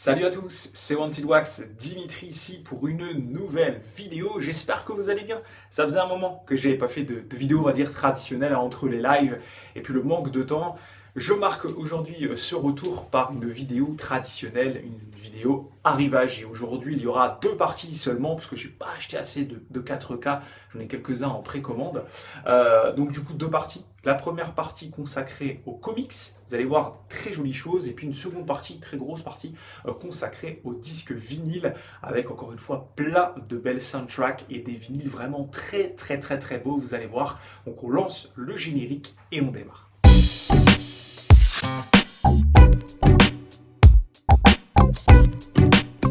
Salut à tous, c'est Wanted Wax, Dimitri ici pour une nouvelle vidéo. J'espère que vous allez bien. Ça faisait un moment que j'avais pas fait de vidéo, on va dire, traditionnelle entre les lives et puis le manque de temps. Je marque aujourd'hui ce retour par une vidéo traditionnelle, une vidéo arrivage. Et aujourd'hui, il y aura deux parties seulement parce que j'ai pas acheté assez de 4K. J'en ai quelques-uns en précommande. Donc du coup, deux parties. La première partie consacrée aux comics. Vous allez voir très jolies choses. Et puis une seconde partie, très grosse partie, consacrée aux disques vinyles avec encore une fois plein de belles soundtracks et des vinyles vraiment très beaux. Vous allez voir. Donc on lance le générique et on démarre.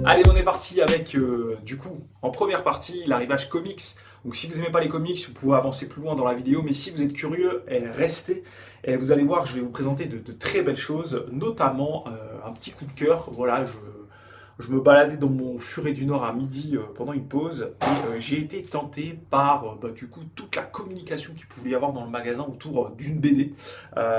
Allez, on est parti avec, du coup, en première partie, l'arrivage comics. Donc si vous n'aimez pas les comics, vous pouvez avancer plus loin dans la vidéo, mais si vous êtes curieux, restez. Et vous allez voir, je vais vous présenter de très belles choses, notamment un petit coup de cœur. Voilà, je me baladais dans mon Furet du Nord à midi pendant une pause et j'ai été tenté par du coup toute la communication qu'il pouvait y avoir dans le magasin autour d'une BD.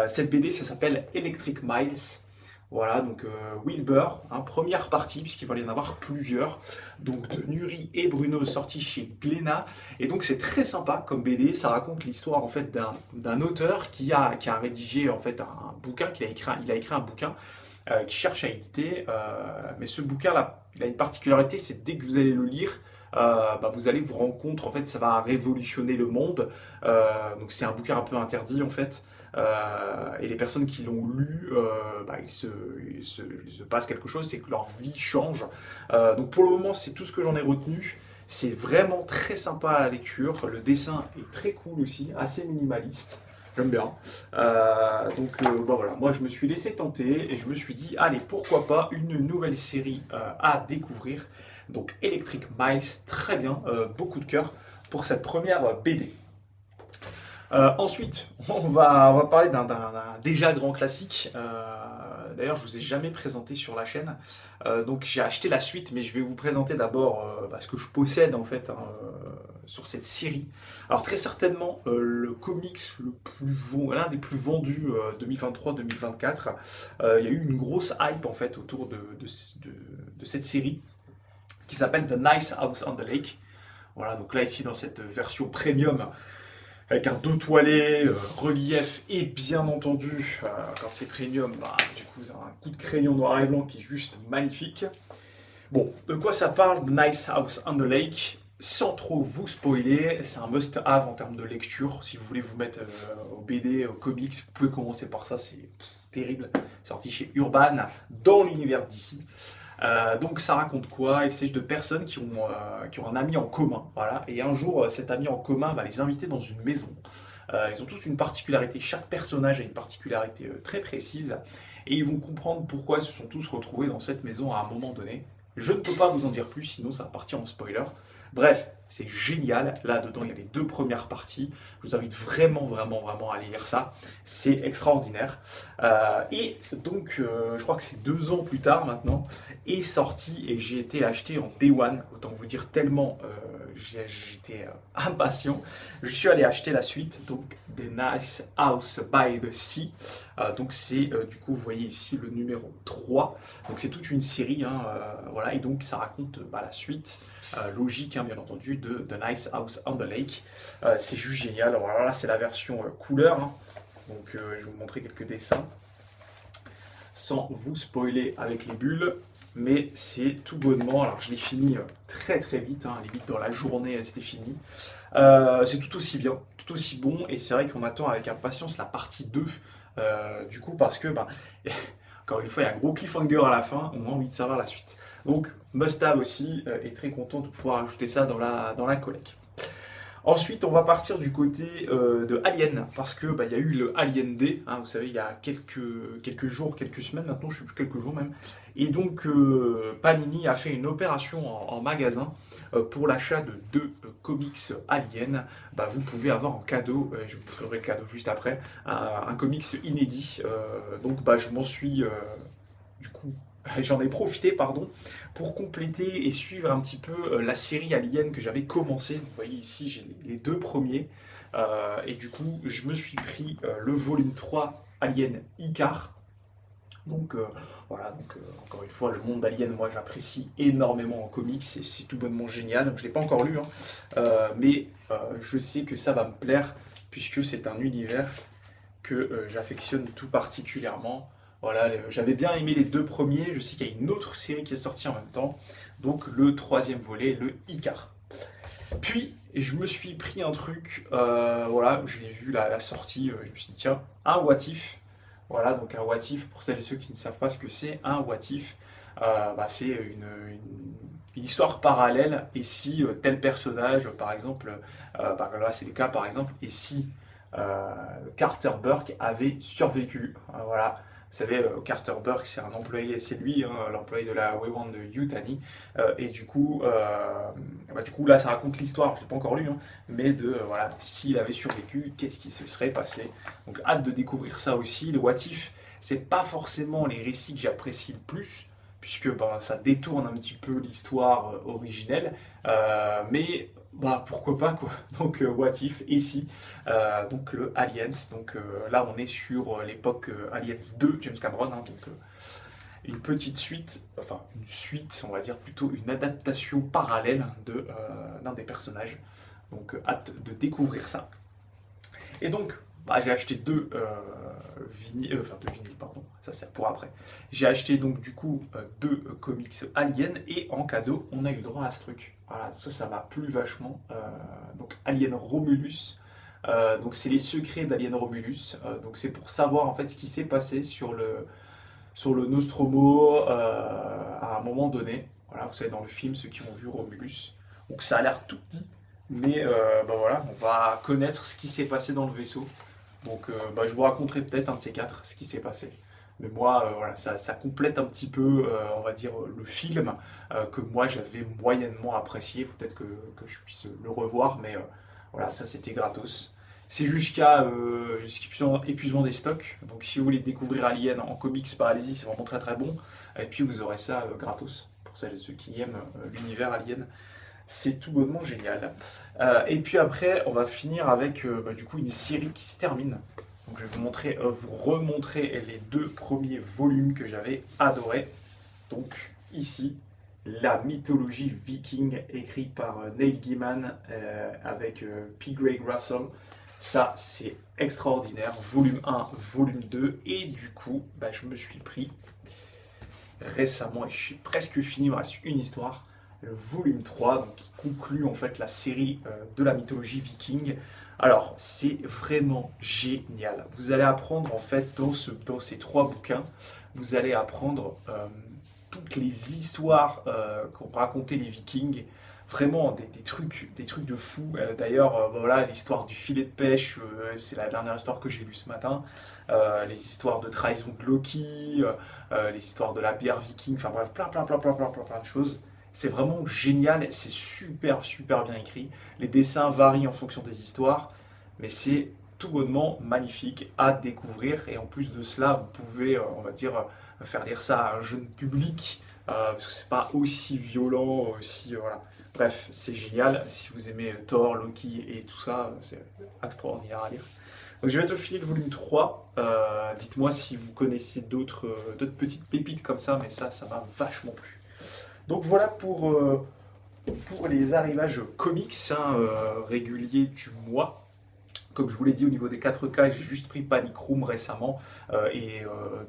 Cette BD, ça s'appelle Electric Miles. Voilà, donc Wilbur, première partie, puisqu'il va y en avoir plusieurs, donc de Nuri et Bruno, sortis chez Glénat. Et donc c'est très sympa comme BD, ça raconte l'histoire en fait d'un auteur qui a rédigé en fait un bouquin, il a écrit un bouquin qui cherche à éditer, mais ce bouquin-là, il a une particularité, c'est dès que vous allez le lire, vous allez vous rendre compte, en fait, ça va révolutionner le monde. Donc c'est un bouquin un peu interdit, en fait. Et les personnes qui l'ont lu, il se passe quelque chose, c'est que leur vie change. Donc pour le moment, c'est tout ce que j'en ai retenu. C'est vraiment très sympa à la lecture. Le dessin est très cool aussi, assez minimaliste. J'aime bien. Voilà, moi je me suis laissé tenter et je me suis dit, allez, pourquoi pas une nouvelle série à découvrir. Donc Electric Miles, très bien, beaucoup de cœur pour cette première BD. Ensuite, on va parler d'un déjà grand classique. D'ailleurs, je ne vous ai jamais présenté sur la chaîne. Donc j'ai acheté la suite, mais je vais vous présenter d'abord ce que je possède en fait sur cette série. Alors très certainement le comics l'un des plus vendus 2023-2024. Il y a eu une grosse hype en fait autour de cette série qui s'appelle The Nice House on the Lake. Voilà, donc là ici dans cette version premium avec un dos toilé, relief et bien entendu, quand c'est premium, du coup vous avez un coup de crayon noir et blanc qui est juste magnifique. Bon, de quoi ça parle, The Nice House on the Lake? Sans trop vous spoiler, c'est un must-have en termes de lecture. Si vous voulez vous mettre au BD, au comics, vous pouvez commencer par ça, c'est terrible. Sorti chez Urban, dans l'univers d'ici. Donc ça raconte quoi? Il s'agit de personnes qui ont un ami en commun, voilà, et un jour cet ami en commun va les inviter dans une maison. Ils ont tous une particularité, chaque personnage a une particularité très précise, et ils vont comprendre pourquoi ils se sont tous retrouvés dans cette maison à un moment donné. Je ne peux pas vous en dire plus, sinon ça va partir en spoiler. Bref, c'est génial. Là-dedans, il y a les deux premières parties. Je vous invite vraiment à aller lire ça. C'est extraordinaire. Et donc, je crois que c'est 2 ans plus tard maintenant, est sorti et j'ai été acheté en Day One. Autant vous dire tellement j'étais impatient. Je suis allé acheter la suite, donc The Nice House by the Sea. Donc c'est du coup, vous voyez ici le numéro 3. Donc c'est toute une série, voilà, et donc ça raconte la suite. Logique, bien entendu, de The Nice House on the Lake. C'est juste génial. Alors là, c'est la version couleur. Donc, je vais vous montrer quelques dessins sans vous spoiler avec les bulles. Mais c'est tout bonnement. Alors, je l'ai fini très vite. Limite dans la journée, c'était fini. C'est tout aussi bien, tout aussi bon. Et c'est vrai qu'on attend avec impatience la partie 2. Du coup, parce que, encore une fois, il y a un gros cliffhanger à la fin. On a envie de savoir la suite. Donc, must-have aussi, et très content de pouvoir ajouter ça dans la collecte. Ensuite, on va partir du côté de Alien, parce que il y a eu le Alien Day, vous savez, il y a quelques jours, quelques semaines maintenant, je sais plus, quelques jours même. Et donc, Panini a fait une opération en magasin pour l'achat de 2 comics Alien. Vous pouvez avoir en cadeau, je vous ferai le cadeau juste après, un comics inédit. Donc, je m'en suis, du coup, j'en ai profité, pardon, pour compléter et suivre un petit peu la série Alien que j'avais commencé. Vous voyez ici, j'ai les 2 premiers. Et du coup, je me suis pris le volume 3 Alien Icar. Donc voilà, encore une fois, le monde d'Alien, moi j'apprécie énormément en comics, c'est tout bonnement génial. Je ne l'ai pas encore lu, hein, mais je sais que ça va me plaire, puisque c'est un univers que j'affectionne tout particulièrement. Voilà, j'avais bien aimé les deux premiers, je sais qu'il y a une autre série qui est sortie en même temps, donc le troisième volet, le Icar. Puis, je me suis pris un truc, voilà, j'ai vu la sortie, je me suis dit, tiens, un What If. Voilà, donc un What If, pour celles et ceux qui ne savent pas ce que c'est, un What If, c'est une histoire parallèle. Et si tel personnage, par exemple, là c'est le cas par exemple, et si Carter Burke avait survécu, voilà. Vous savez, Carter Burke, c'est un employé, c'est lui, hein, l'employé de la Wayland de Yutani. Et du coup, là, ça raconte l'histoire, je l'ai pas encore lu, hein, mais voilà, s'il avait survécu, qu'est-ce qui se serait passé. Donc, hâte de découvrir ça aussi. Le What If, c'est pas forcément les récits que j'apprécie le plus, puisque ça détourne un petit peu l'histoire originelle. Mais pourquoi pas quoi. Donc What If et si donc le Aliens. Donc là on est sur l'époque Aliens 2 James Cameron, hein, donc une petite suite, enfin une suite, on va dire plutôt une adaptation parallèle d'un des personnages. Donc hâte de découvrir ça. Et donc j'ai acheté deux vinyles, pardon, ça c'est pour après. J'ai acheté donc du coup deux comics Alien et en cadeau on a eu droit à ce truc. Voilà, ça m'a plu vachement. Donc Alien Romulus. Donc c'est les secrets d'Alien Romulus. Donc c'est pour savoir en fait ce qui s'est passé sur le Nostromo à un moment donné. Voilà, vous savez dans le film ceux qui ont vu Romulus. Donc ça a l'air tout petit, mais voilà, on va connaître ce qui s'est passé dans le vaisseau. Donc je vous raconterai peut-être un de ces quatre ce qui s'est passé. Mais moi, voilà, ça complète un petit peu, on va dire, le film que moi j'avais moyennement apprécié. Il faut peut-être que je puisse le revoir, mais voilà, ça c'était gratos. C'est jusqu'à épuisement des stocks. Donc si vous voulez découvrir Alien en comics, allez-y, c'est vraiment très très bon. Et puis vous aurez ça gratos pour celles et ceux qui aiment l'univers Alien. C'est tout bonnement génial. Et puis après, on va finir avec du coup une série qui se termine. Donc je vais vous remontrer les deux premiers volumes que j'avais adorés. Donc ici, la mythologie viking écrite par Neil Gaiman avec P. Greg Russell. Ça, c'est extraordinaire. Volume 1, volume 2. Et du coup, je me suis pris récemment, et je suis presque fini, il me reste une histoire, le volume 3, donc, qui conclut en fait la série de la mythologie viking. Alors, c'est vraiment génial. Vous allez apprendre en fait dans ces trois bouquins, vous allez apprendre toutes les histoires qu'ont raconté les Vikings. Vraiment des trucs de fou. D'ailleurs, voilà, l'histoire du filet de pêche, c'est la dernière histoire que j'ai lue ce matin. Les histoires de trahison de Loki, les histoires de la bière viking, enfin bref, plein de choses. C'est vraiment génial, c'est super bien écrit. Les dessins varient en fonction des histoires, mais c'est tout bonnement magnifique à découvrir. Et en plus de cela, vous pouvez, on va dire, faire lire ça à un jeune public, parce que c'est pas aussi violent, aussi voilà. Bref, c'est génial. Si vous aimez Thor, Loki et tout ça, c'est extraordinaire à lire. Donc je vais te filer le volume 3. Dites-moi si vous connaissez d'autres petites pépites comme ça, mais ça m'a vachement plu. Donc voilà pour les arrivages comics réguliers du mois. Comme je vous l'ai dit au niveau des 4K, j'ai juste pris Panic Room récemment et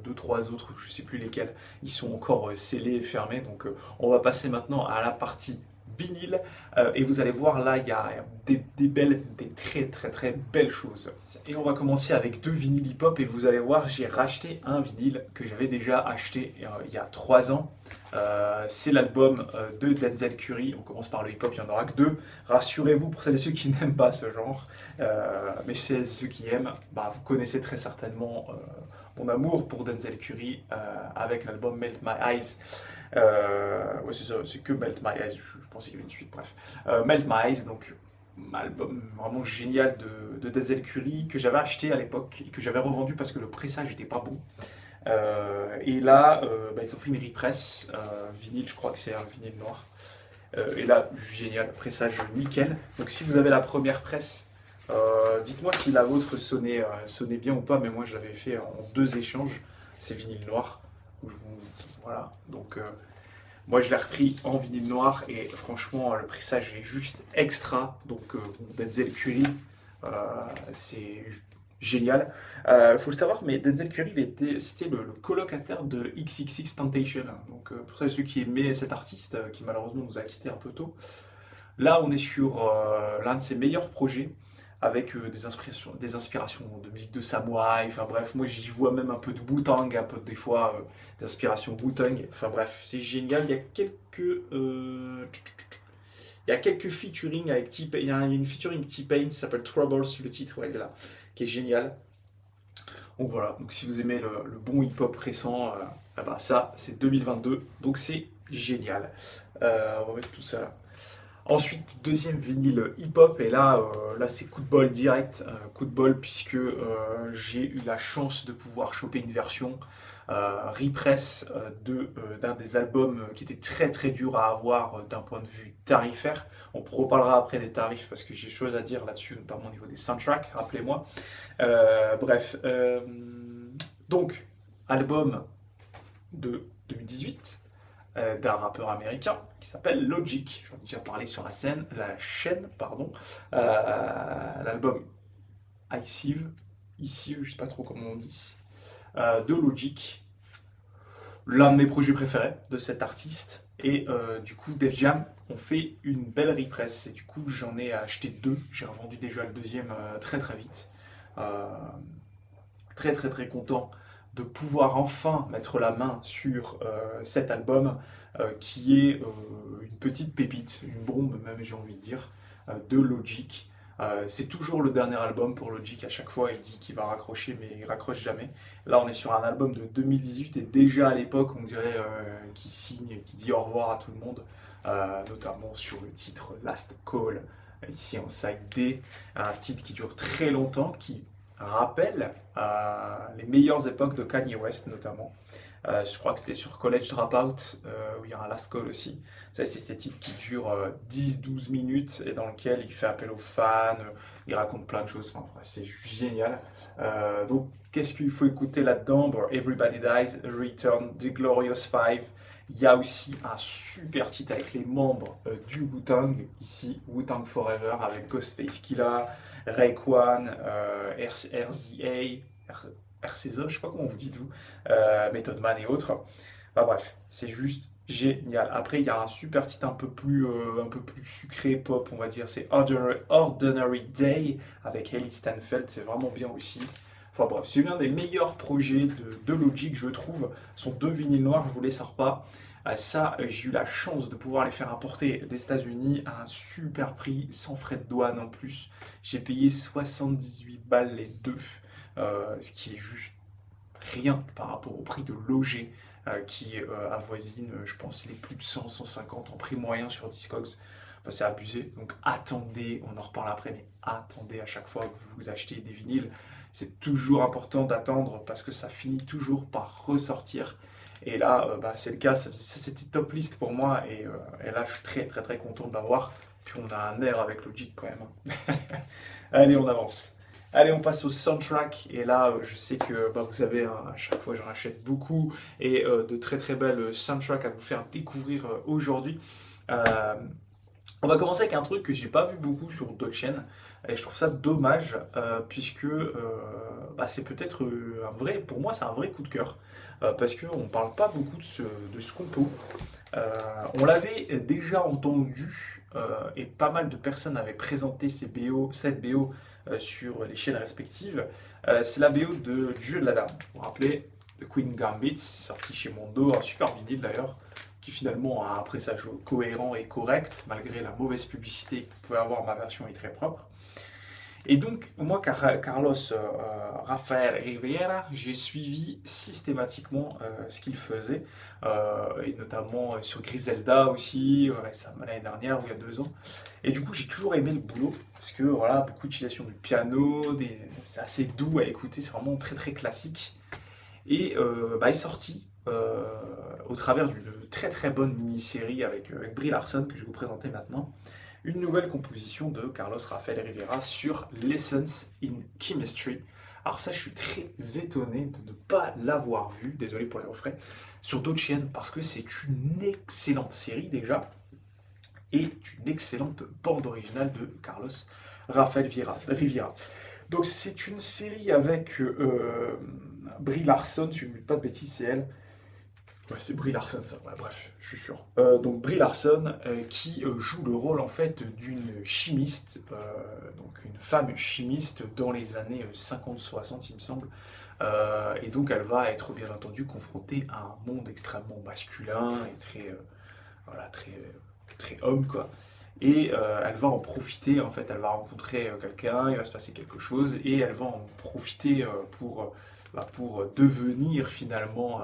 deux, trois autres, je ne sais plus lesquels, ils sont encore scellés et fermés. Donc on va passer maintenant à la partie vinyle et vous allez voir là il y a des très belles choses. Et on va commencer avec deux vinyles hip-hop et vous allez voir j'ai racheté un vinyle que j'avais déjà acheté il y a 3 ans. C'est l'album de Denzel Curry. On commence par le hip-hop, il n'y en aura que deux. Rassurez-vous pour celles et ceux qui n'aiment pas ce genre. Mais ceux qui aiment, vous connaissez très certainement mon amour pour Denzel Curry avec l'album Melt My Eyes. Ouais, c'est ça, c'est que Melt My Eyes, je pensais qu'il y avait une suite, bref. Melt My Eyes, donc album vraiment génial de Denzel Curry que j'avais acheté à l'époque et que j'avais revendu parce que le pressage n'était pas bon. Et là, ils ont fait une repress vinyle, je crois que c'est un vinyle noir. Et là, génial, pressage nickel. Donc si vous avez la première presse, dites-moi si la vôtre sonnait bien ou pas, mais moi je l'avais fait en 2 échanges. C'est vinyle noir, Voilà, donc moi je l'ai repris en vinyle noir et franchement le pressage est juste extra. Donc Denzel Curry, euh, c'est génial. Faut le savoir, mais Denzel Curry c'était le colocataire de XXXTentacion. Donc pour ça ceux qui aimaient cet artiste qui malheureusement nous a quitté un peu tôt. Là on est sur l'un de ses meilleurs projets avec des inspirations de musique de samouraï, enfin bref, moi j'y vois même un peu de Wu-Tang, un peu des fois d'inspiration Wu-Tang, enfin bref, c'est génial, il y a quelques featuring avec T-Pain, il y a une featuring T-Pain qui s'appelle Troubles, le titre, ouais, là, qui est génial. Donc voilà, donc si vous aimez le bon hip-hop récent, ah bah ça c'est 2022, donc c'est génial. On va mettre tout ça là. Ensuite, deuxième vinyle hip-hop, et là c'est coup de bol direct, coup de bol, puisque j'ai eu la chance de pouvoir choper une version repress d'un des albums qui était très très dur à avoir d'un point de vue tarifaire. On reparlera après des tarifs parce que j'ai des choses à dire là-dessus, notamment au niveau des soundtracks, rappelez-moi. Bref, donc, album de 2018 d'un rappeur américain qui s'appelle Logic. J'en ai déjà parlé sur la chaîne, pardon. L'album Icive, je sais pas trop comment on dit, de Logic, l'un de mes projets préférés de cet artiste. Et du coup, Def Jam ont fait une belle repress. Et du coup, j'en ai acheté deux. J'ai revendu déjà le deuxième très très vite. Euh, très très très content de pouvoir enfin mettre la main sur cet album qui est une petite pépite, une bombe même j'ai envie de dire, de Logic. C'est toujours le dernier album pour Logic, à chaque fois il dit qu'il va raccrocher mais il raccroche jamais. Là on est sur un album de 2018 et déjà à l'époque on dirait qu'il signe, qu'il dit au revoir à tout le monde, notamment sur le titre Last Call, ici en side D, un titre qui dure très longtemps, qui rappelle les meilleures époques de Kanye West notamment. Je crois que c'était sur College Dropout, où il y a un last call aussi. Ça, c'est ces titres qui durent 10-12 minutes et dans lequel il fait appel aux fans, il raconte plein de choses. Enfin, c'est génial. Donc, qu'est-ce qu'il faut écouter là-dedans? Bon, Everybody Dies, Return, The Glorious Five. Il y a aussi un super titre avec les membres du Wu-Tang, ici, Wu-Tang Forever, avec Ghostface Killah, Raekwon, RZA, RCZA, je sais pas comment vous dites vous, Method Man et autres. Enfin bref, c'est juste génial. Après, il y a un super titre un peu plus sucré pop, on va dire. C'est Ordinary Day avec Hailey Steinfeld. C'est vraiment bien aussi. Enfin bref, c'est l'un des meilleurs projets de Logic, je trouve. Son deux vinyles noirs, je vous les sors pas. Ça, j'ai eu la chance de pouvoir les faire importer des États-Unis à un super prix, sans frais de douane en plus. J'ai payé 78 balles les deux, ce qui est juste rien par rapport au prix de loger qui avoisine, je pense, les plus de 100, 150 en prix moyen sur Discogs. Enfin, c'est abusé, donc attendez, on en reparle après, mais attendez à chaque fois que vous achetez des vinyles. C'est toujours important d'attendre parce que ça finit toujours par ressortir. Et là, bah, c'est le cas, ça c'était top list pour moi et là je suis très très très content de l'avoir. Puis on a un air avec Logic quand même. Allez, on avance. Allez, on passe au soundtrack. Et là, je sais que bah, vous savez, hein, à chaque fois, j'en achète beaucoup et de très très belles soundtracks à vous faire découvrir aujourd'hui. Euh, on va commencer avec un truc que j'ai pas vu beaucoup sur d'autres chaînes. Et je trouve ça dommage, puisque bah, c'est peut-être un vrai, pour moi, c'est un vrai coup de cœur. Parce qu'on parle pas beaucoup de ce compo. On l'avait déjà entendu et pas mal de personnes avaient présenté cette BO sur les chaînes respectives. C'est la BO du jeu de la dame. Vous vous rappelez, The Queen Gambit, sorti chez Mondo, un super vinyle d'ailleurs, qui finalement a un pressage cohérent et correct, malgré la mauvaise publicité que vous pouvez avoir, ma version est très propre. Et donc, moi, Carlos Rafael Rivera, j'ai suivi systématiquement ce qu'il faisait, et notamment sur Griselda aussi, récemment l'année dernière ou il y a 2 ans. Et du coup, j'ai toujours aimé le boulot, parce que voilà, beaucoup d'utilisation du piano, c'est assez doux à écouter, c'est vraiment très très classique. Et bah, il est sorti au travers d'une très très bonne mini-série avec Brie Larson que je vais vous présenter maintenant, une nouvelle composition de Carlos Rafael Rivera sur Lessons in Chemistry. Alors ça, je suis très étonné de ne pas l'avoir vu, désolé pour les refrains, sur d'autres chaînes, parce que c'est une excellente série déjà, et une excellente bande originale de Carlos Rafael Riviera. Donc c'est une série avec Brie Larson, si je ne dis pas de bêtises, c'est elle. Ouais, c'est Brie Larson, ça. Ouais, bref, je suis sûr. Donc Brie Larson qui joue le rôle en fait d'une chimiste, donc une femme chimiste dans les années 50-60, il me semble. Et donc elle va être bien entendu confrontée à un monde extrêmement masculin et très, voilà, très homme quoi. Et elle va en profiter, en fait, elle va rencontrer quelqu'un, il va se passer quelque chose, et elle va en profiter pour devenir finalement,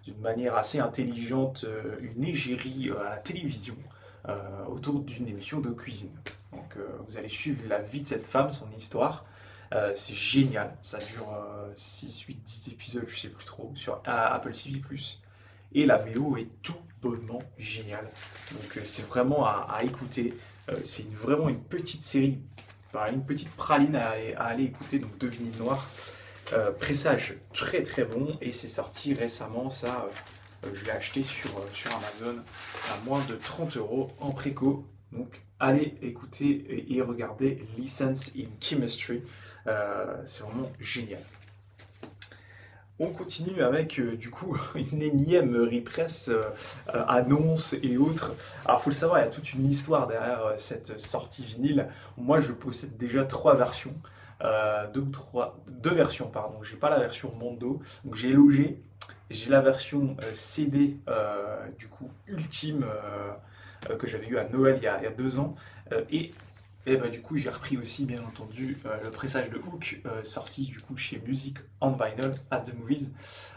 d'une manière assez intelligente, une égérie à la télévision autour d'une émission de cuisine. Donc vous allez suivre la vie de cette femme, son histoire. C'est génial, ça dure 6, 8, 10 épisodes, je sais plus trop, sur Apple TV+. Et la BO est tout bonnement géniale. Donc c'est vraiment à écouter. C'est vraiment une petite série, une petite praline à aller écouter, donc de vinyle noir. Pressage très très bon et c'est sorti récemment, ça je l'ai acheté sur Amazon à moins de 30 € en préco. Donc allez écouter et regarder License in Chemistry, c'est vraiment génial. On continue avec du coup une énième repress, annonce et autres. Alors faut le savoir, il y a toute une histoire derrière cette sortie vinyle. Moi je possède déjà trois versions, deux versions pardon. J'ai pas la version Mondo, donc j'ai logé. J'ai la version CD du coup ultime que j'avais eu à Noël il y a 2 ans et bah, du coup, j'ai repris aussi, bien entendu, le pressage de Hook, sorti du coup chez Music on Vinyl, At The Movies.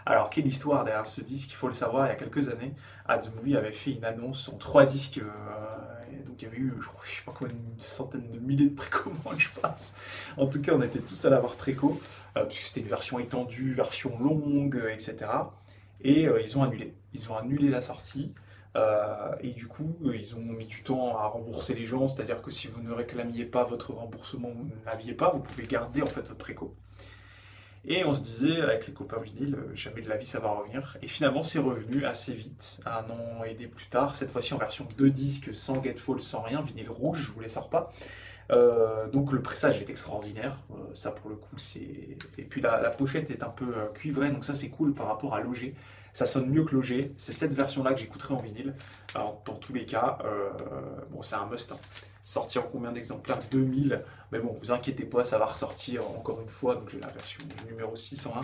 Alors, quelle histoire derrière ce disque, il faut le savoir, il y a quelques années, At The Movie avait fait une annonce en 3 disques, et donc il y avait eu, je sais pas combien, une centaine de milliers de précommandes, je pense. En tout cas, on était tous à l'avoir préco, puisque c'était une version étendue, version longue, etc. Et ils ont annulé. Ils ont annulé la sortie. Et du coup, ils ont mis du temps à rembourser les gens, c'est-à-dire que si vous ne réclamiez pas votre remboursement, vous ne l'aviez pas, vous pouvez garder en fait votre préco. Et on se disait, avec les copains vinyles, jamais de la vie ça va revenir. Et finalement, c'est revenu assez vite, 1 an et des plus tard, cette fois-ci en version 2 disques, sans Gatefold, sans rien, vinyle rouge, je vous les sors pas. Donc le pressage est extraordinaire, ça pour le coup c'est... Et puis la pochette est un peu cuivrée, donc ça c'est cool par rapport à Loger. Ça sonne mieux que Loger, c'est cette version-là que j'écouterai en vinyle. Alors, dans tous les cas, bon c'est un must. Hein. Sorti en combien d'exemplaires? 2000. Mais bon, vous inquiétez pas, ça va ressortir encore une fois, donc j'ai la version numéro 601.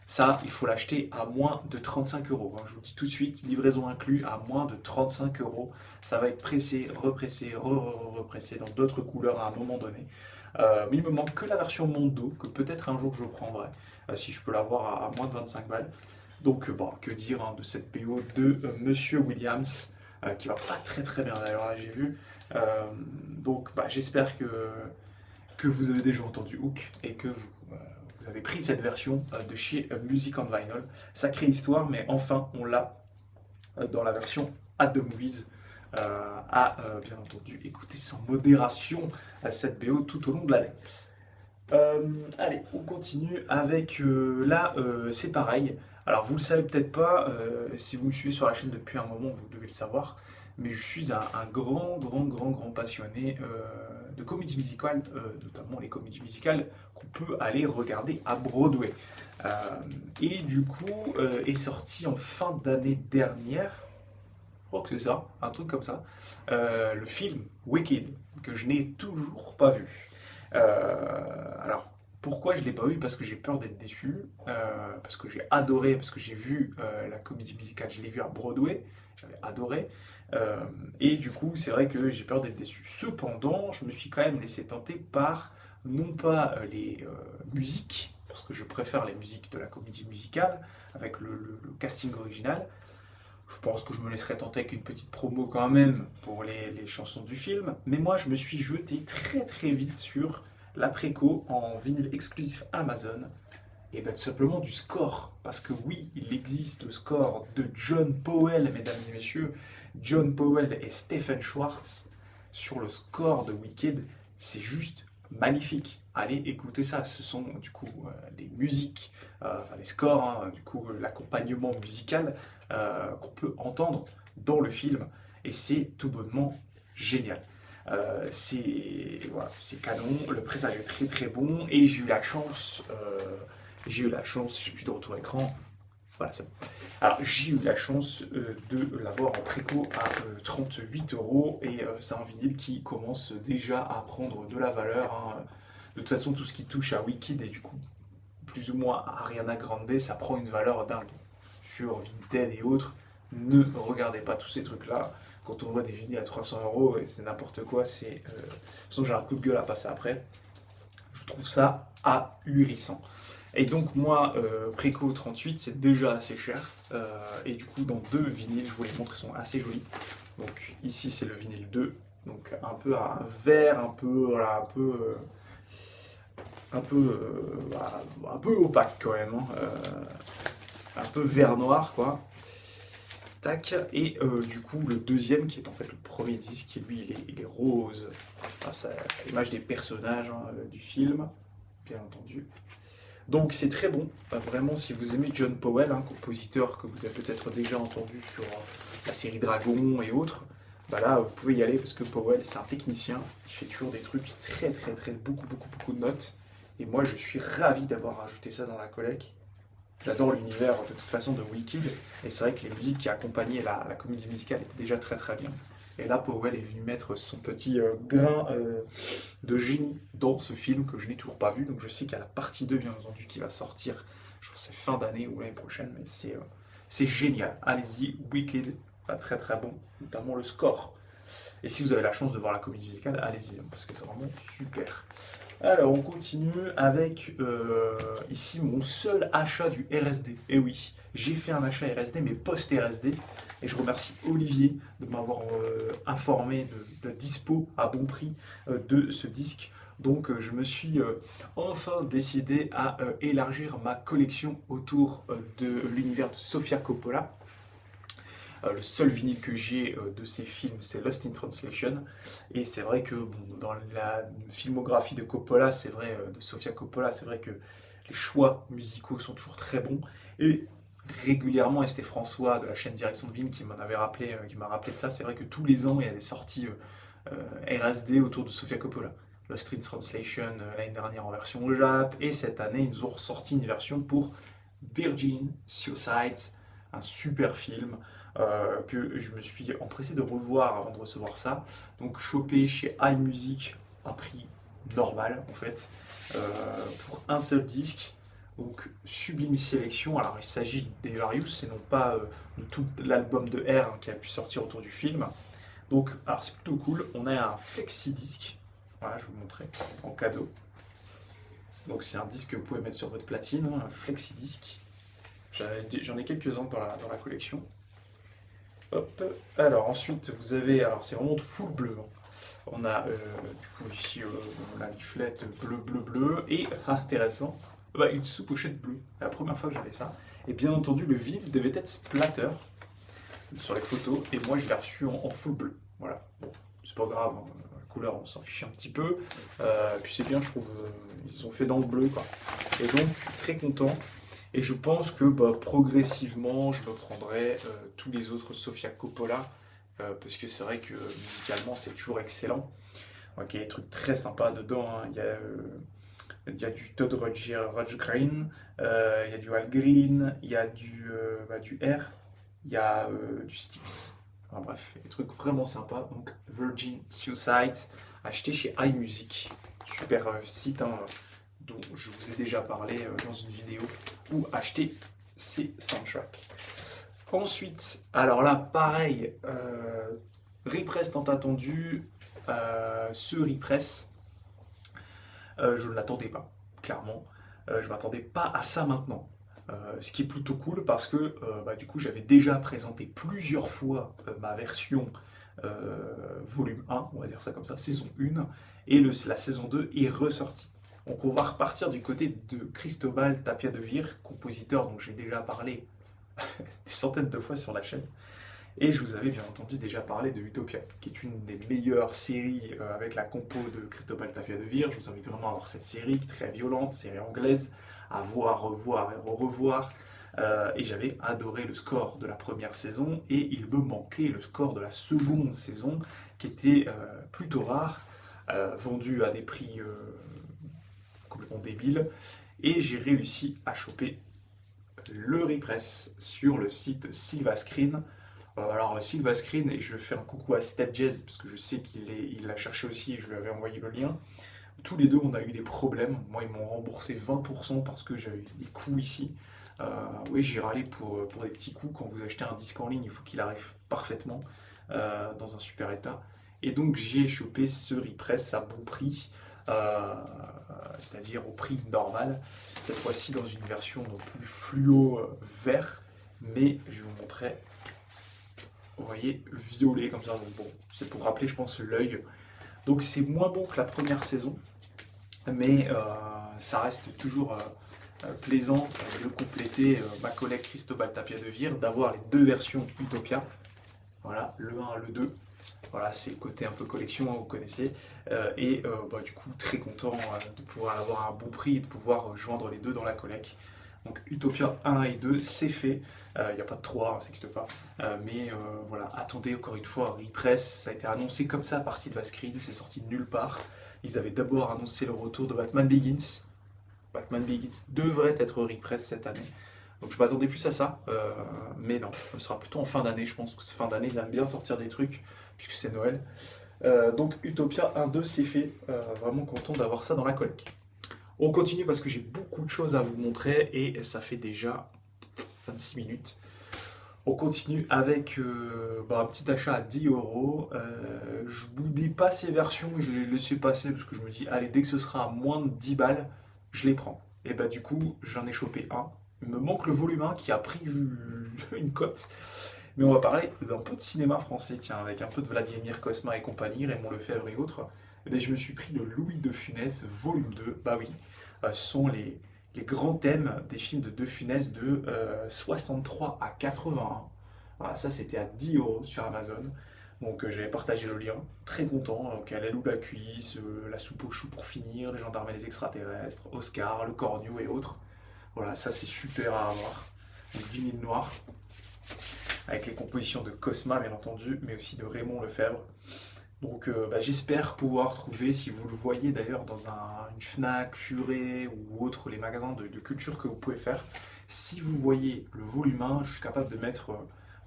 Ça, il faut l'acheter à moins de 35 €. Hein. Je vous dis tout de suite, livraison inclus à moins de 35 €. Ça va être pressé, repressé, repressé dans d'autres couleurs à un moment donné. Mais il me manque que la version Mondo, que peut-être un jour je prendrai, si je peux l'avoir à moins de 25 balles. Donc, bon, que dire hein, de cette PO de Monsieur Williams, qui va pas très très bien d'ailleurs, là j'ai vu. Donc, bah, j'espère que vous avez déjà entendu Hook et que vous avez pris cette version de chez Music on Vinyl. Sacrée histoire, mais enfin on l'a dans la version At The Movies. Bien entendu écouter sans modération cette BO tout au long de l'année. Allez, on continue avec là, c'est pareil. Alors vous le savez peut-être pas, si vous me suivez sur la chaîne depuis un moment, vous devez le savoir, mais je suis un grand passionné de comédies musicales, notamment les comédies musicales qu'on peut aller regarder à Broadway. Euh, et du coup, est sorti en fin d'année dernière, je crois que c'est ça, un truc comme ça, le film Wicked, que je n'ai toujours pas vu. Alors, pourquoi je ne l'ai pas vu? Parce que j'ai peur d'être déçu, parce que j'ai adoré, parce que j'ai vu la comédie musicale, je l'ai vue à Broadway, j'avais adoré, et du coup, c'est vrai que j'ai peur d'être déçu. Cependant, je me suis quand même laissé tenter par, non pas les musiques, parce que je préfère les musiques de la comédie musicale, avec le casting original, je pense que je me laisserai tenter avec une petite promo quand même pour les chansons du film. Mais moi, je me suis jeté très vite sur la préco en vinyle exclusif Amazon. Et bien tout simplement du score. Parce que oui, il existe le score de John Powell, mesdames et messieurs. John Powell et Stephen Schwartz sur le score de Wicked. C'est juste magnifique. Allez écouter ça. Ce sont du coup les musiques, enfin, les scores, hein, du coup l'accompagnement musical qu'on peut entendre dans le film. Et c'est tout bonnement génial. C'est voilà, c'est canon, le pressage est très très bon et j'ai eu la chance, j'ai plus de retour écran, voilà c'est bon. Alors j'ai eu la chance de l'avoir en préco à 38 euros et c'est un vinyle qui commence déjà à prendre de la valeur, hein. De toute façon tout ce qui touche à Wicked et du coup plus ou moins à Ariana Grande ça prend une valeur dingue. Sur Vinted et autres, ne regardez pas tous ces trucs là. Quand on voit des vinyles à 300 euros, c'est n'importe quoi. De toute façon, j'ai un coup de gueule à passer après. Je trouve ça ahurissant. Et donc, moi, Préco 38, c'est déjà assez cher. Et du coup, dans deux vinyles, je vous les montre, ils sont assez jolis. Donc, ici, c'est le vinyle 2. Donc, un peu un vert, un peu, voilà, un peu opaque quand même, hein. Un peu vert noir, quoi. Tac, et du coup le deuxième qui est en fait le premier disque, lui il est rose, enfin, c'est à l'image des personnages, hein, du film, bien entendu. Donc c'est très bon, vraiment si vous aimez John Powell, hein, compositeur que vous avez peut-être déjà entendu sur la série Dragon et autres, bah là vous pouvez y aller parce que Powell c'est un technicien, il fait toujours des trucs très très très beaucoup de notes, et moi je suis ravi d'avoir rajouté ça dans la collecte. J'adore l'univers de toute façon de Wicked, et c'est vrai que les musiques qui accompagnaient la comédie musicale étaient déjà très très bien. Et là, Powell est venu mettre son petit grain de génie dans ce film que je n'ai toujours pas vu, donc je sais qu'il y a la partie 2 bien entendu qui va sortir, je pense que c'est fin d'année ou l'année prochaine, mais c'est génial. Allez-y, Wicked, pas très très bon, notamment le score. Et si vous avez la chance de voir la comédie musicale, allez-y, hein, parce que c'est vraiment super. Alors, on continue avec ici mon seul achat du RSD. Et oui, j'ai fait un achat RSD, mais post-RSD. Et je remercie Olivier de m'avoir informé de la dispo à bon prix de ce disque. Donc, je me suis enfin décidé à élargir ma collection autour de l'univers de Sofia Coppola. Le seul vinyle que j'ai de ces films, c'est Lost in Translation. Et c'est vrai que bon, dans la filmographie de Coppola, c'est vrai, de Sofia Coppola, c'est vrai que les choix musicaux sont toujours très bons. Et régulièrement, et c'était François de la chaîne Direction de Film qui m'en avait rappelé, qui m'a rappelé de ça, c'est vrai que tous les ans, il y a des sorties RSD autour de Sofia Coppola. Lost in Translation l'année dernière en version Jap, et cette année, ils nous ont ressorti une version pour Virgin Suicides, un super film que je me suis empressé de revoir avant de recevoir ça. Donc chopé chez iMusic à prix normal en fait, euh, pour un seul disque. Donc sublime sélection. Alors il s'agit des Various et non pas de tout l'album de R, hein, qui a pu sortir autour du film. Donc alors c'est plutôt cool. On a un flexi disque. Voilà, je vais vous montrer en cadeau. Donc c'est un disque que vous pouvez mettre sur votre platine, hein, un flexi disque. J'en ai quelques-uns dans la collection. Hop. Alors ensuite vous avez, alors c'est vraiment de full bleu, hein. On a du coup ici la leaflette bleu et intéressant, bah, une sous-pochette bleue. C'est la première fois que j'avais ça. Et bien entendu le vinyle devait être splatter sur les photos et moi je l'ai reçu en full bleu. Voilà. Bon, c'est pas grave, hein. La couleur on s'en fiche un petit peu. Puis c'est bien je trouve, ils ont fait dans le bleu quoi. Et donc très content. Et je pense que bah, progressivement, je reprendrai tous les autres Sofia Coppola, parce que c'est vrai que musicalement, c'est toujours excellent. Donc, il y a des trucs très sympas dedans, hein. Il y a du Todd Rundgren, il y a du Al Green, il y a du R, il y a du Styx. Enfin, bref, des trucs vraiment sympas. Donc, Virgin Suicides, acheté chez iMusic. Super site, hein, dont je vous ai déjà parlé dans une vidéo, ou acheter ces soundtracks. Ensuite, alors là, pareil, repress tant attendu, ce repress, je ne l'attendais pas, clairement. Je ne m'attendais pas à ça maintenant. Ce qui est plutôt cool parce que bah, du coup j'avais déjà présenté plusieurs fois ma version volume 1, on va dire ça comme ça, saison 1, et la saison 2 est ressortie. Donc on va repartir du côté de Cristobal Tapia de Vir, compositeur dont j'ai déjà parlé des centaines de fois sur la chaîne. Et je vous avais bien entendu déjà parlé de Utopia, qui est une des meilleures séries avec la compo de Cristobal Tapia de Vir. Je vous invite vraiment à voir cette série, très violente, série anglaise, à voir, revoir et revoir. Et j'avais adoré le score de la première saison, et il me manquait le score de la seconde saison, qui était plutôt rare, vendu à des prix complètement débiles. Et j'ai réussi à choper le repress sur le site Silvascreen. Alors Silvascreen, et je fais un coucou à Step Jazz, parce que je sais il l'a cherché aussi, et je lui avais envoyé le lien. Tous les deux, on a eu des problèmes. Moi, ils m'ont remboursé 20% parce que j'avais eu des coûts ici. Euh, oui, j'ai râlé pour des petits coûts. Quand vous achetez un disque en ligne, il faut qu'il arrive parfaitement dans un super état. Et donc, j'ai chopé ce repress à bon prix, euh, c'est-à-dire au prix normal. Cette fois-ci, dans une version non plus fluo vert, mais je vous montrerai, vous voyez, violet comme ça. Donc, bon, c'est pour rappeler, je pense, l'œil. Donc, c'est moins bon que la première saison, mais ça reste toujours plaisant de compléter ma collègue Cristobal Tapia de Vir, d'avoir les deux versions Utopia. Voilà, le 1, le 2. Voilà, c'est le côté un peu collection, hein, vous connaissez. Du coup, très content de pouvoir avoir un bon prix et de pouvoir joindre les deux dans la collecte. Donc Utopia 1 et 2, c'est fait. Il n'y a pas de 3, hein, ça n'existe pas. Voilà, attendez encore une fois, Repress, ça a été annoncé comme ça par Silvascreen, c'est sorti de nulle part. Ils avaient d'abord annoncé le retour de Batman Begins. Batman Begins devrait être Repress cette année. Donc je m'attendais plus à ça, mais non, ce sera plutôt en fin d'année, je pense que fin d'année, ils aiment bien sortir des trucs, puisque c'est Noël. Donc Utopia 1-2, c'est fait, vraiment content d'avoir ça dans la collecte. On continue parce que j'ai beaucoup de choses à vous montrer, et ça fait déjà 26 minutes. On continue avec un petit achat à 10 euros. Je boudais pas ces versions, je les laissais passer parce que je me dis, allez, dès que ce sera à moins de 10 balles, je les prends. Et bah du coup, j'en ai chopé un. Il me manque le volume 1 qui a pris une cote. Mais on va parler d'un peu de cinéma français, tiens, avec un peu de Vladimir Cosma et compagnie, Raymond Lefebvre et autres. Et ben, je me suis pris le Louis de Funès, volume 2. Bah oui, ce sont les grands thèmes des films de Funès de 63 à 81. Voilà, ça c'était à 10 euros sur Amazon. Donc j'avais partagé le lien, très content. Donc à la loupe à cuisse, la soupe aux choux pour finir, les gendarmes et les extraterrestres, Oscar, le corneau et autres. Voilà, ça c'est super à avoir. Donc vinyle noir, avec les compositions de Cosma bien entendu, mais aussi de Raymond Lefebvre. Donc j'espère pouvoir trouver, si vous le voyez d'ailleurs dans une Fnac, Furet ou autre, les magasins de culture que vous pouvez faire, si vous voyez le volume 1, je suis capable de mettre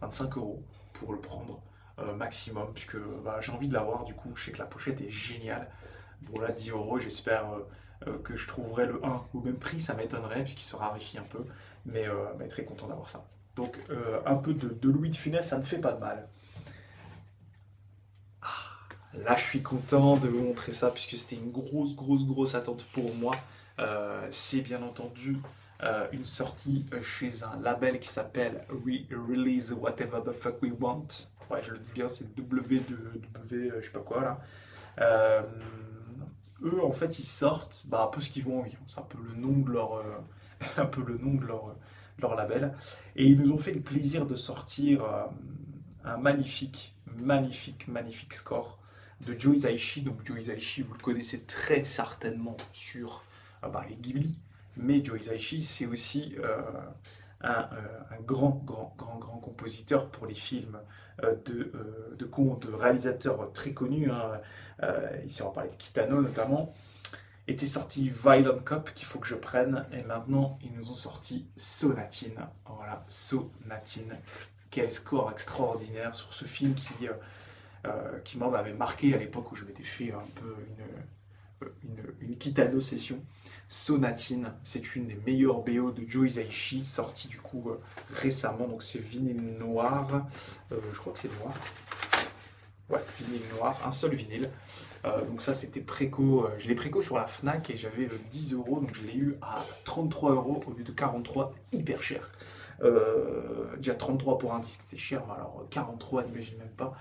25 euros pour le prendre maximum, puisque j'ai envie de l'avoir, du coup je sais que la pochette est géniale. Bon là 10 euros, j'espère que je trouverai le 1 au même prix, ça m'étonnerait puisqu'il se raréfie un peu, mais très content d'avoir ça. Donc un peu de Louis de Funès, ça ne fait pas de mal. Là, je suis content de vous montrer ça puisque c'était une grosse attente pour moi. C'est bien entendu une sortie chez un label qui s'appelle We Release Whatever the Fuck We Want. Ouais, je le dis bien, c'est W de W, je sais pas quoi là. Euh, Eux, en fait, ils sortent un peu ce qu'ils vont envie. C'est un peu le nom de un peu le nom de leur label. Et ils nous ont fait le plaisir de sortir un magnifique score de Joe Hisaishi. Donc Joe Hisaishi, vous le connaissez très certainement sur les Ghibli, mais Joe Hisaishi, c'est aussi un grand compositeur pour les films de réalisateurs très connus. Hein. Ici, on va parler de Kitano notamment. Était sorti Violent Cop qu'il faut que je prenne, et maintenant ils nous ont sorti Sonatine. Voilà, Sonatine. Quel score extraordinaire sur ce film qui m'avait marqué à l'époque où je m'étais fait un peu une Kitano session. Sonatine, c'est une des meilleures BO de Joe Hisaishi, sortie du coup récemment, donc c'est vinyle noir, je crois que c'est noir. Ouais, vinyle noir, un seul vinyle. Donc ça c'était préco, je l'ai préco sur la Fnac et j'avais 10 euros, donc je l'ai eu à 33 euros au lieu de 43, hyper cher. Déjà 33 pour un disque c'est cher, mais alors 43 n'imagine même pas.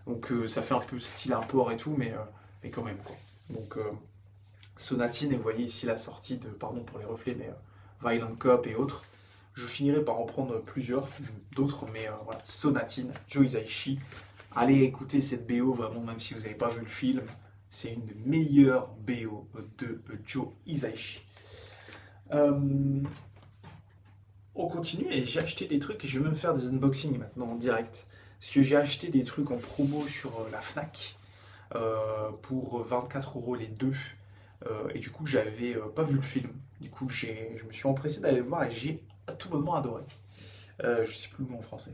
Donc ça fait un peu style import et tout, mais quand même quoi. Donc Sonatine, et vous voyez ici la sortie de, pardon pour les reflets, mais Violent Cop et autres. Je finirai par en prendre plusieurs, d'autres, mais voilà, Sonatine, Joe Hisaishi. Allez écouter cette BO, vraiment, même si vous n'avez pas vu le film. C'est une des meilleures BO de Joe Hisaishi. Euh, on continue et j'ai acheté des trucs et je vais même faire des unboxings maintenant en direct. Parce que j'ai acheté des trucs en promo sur la Fnac pour 24 euros les deux. Et du coup, j'avais pas vu le film. Du coup, je me suis empressé d'aller le voir et j'ai à tout moment adoré. Je sais plus le mot en français.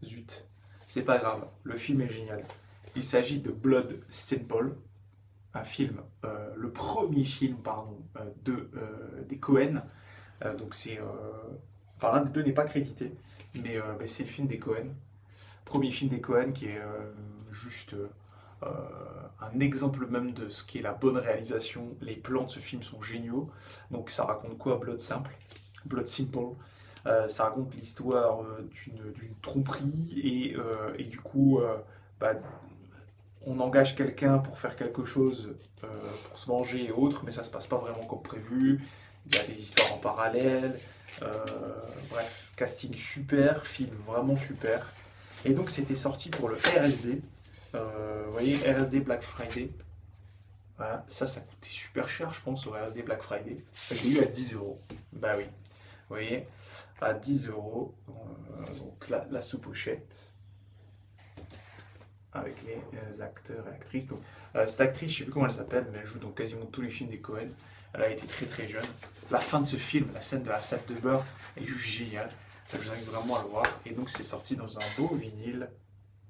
Zut. C'est pas grave, le film est génial. Il s'agit de Blood Simple, un film, le premier film, pardon, des Cohen. Donc c'est, enfin l'un des deux n'est pas crédité, mais c'est le film des Cohen. Premier film des Cohen qui est juste un exemple même de ce qu'est la bonne réalisation. Les plans de ce film sont géniaux. Donc ça raconte quoi Blood Simple. Ça raconte l'histoire d'une tromperie et du coup, bah, on engage quelqu'un pour faire quelque chose, pour se venger et autres, mais ça se passe pas vraiment comme prévu. Il y a des histoires en parallèle. euh, Bref, casting super, film vraiment super. Et donc c'était sorti pour le RSD. Vous voyez, RSD Black Friday. Voilà, ça coûtait super cher, je pense, au RSD Black Friday. Je l'ai eu à 10 euros. Bah oui, vous voyez, à 10 euros. Donc la sous-pochette avec les acteurs et actrices. Donc, cette actrice, je ne sais plus comment elle s'appelle, mais elle joue dans quasiment tous les films des Cohen. Elle a été très très jeune. La fin de ce film, la scène de la salle de beurre, est juste géniale. Je vous invite vraiment à le voir. Et donc c'est sorti dans un beau vinyle.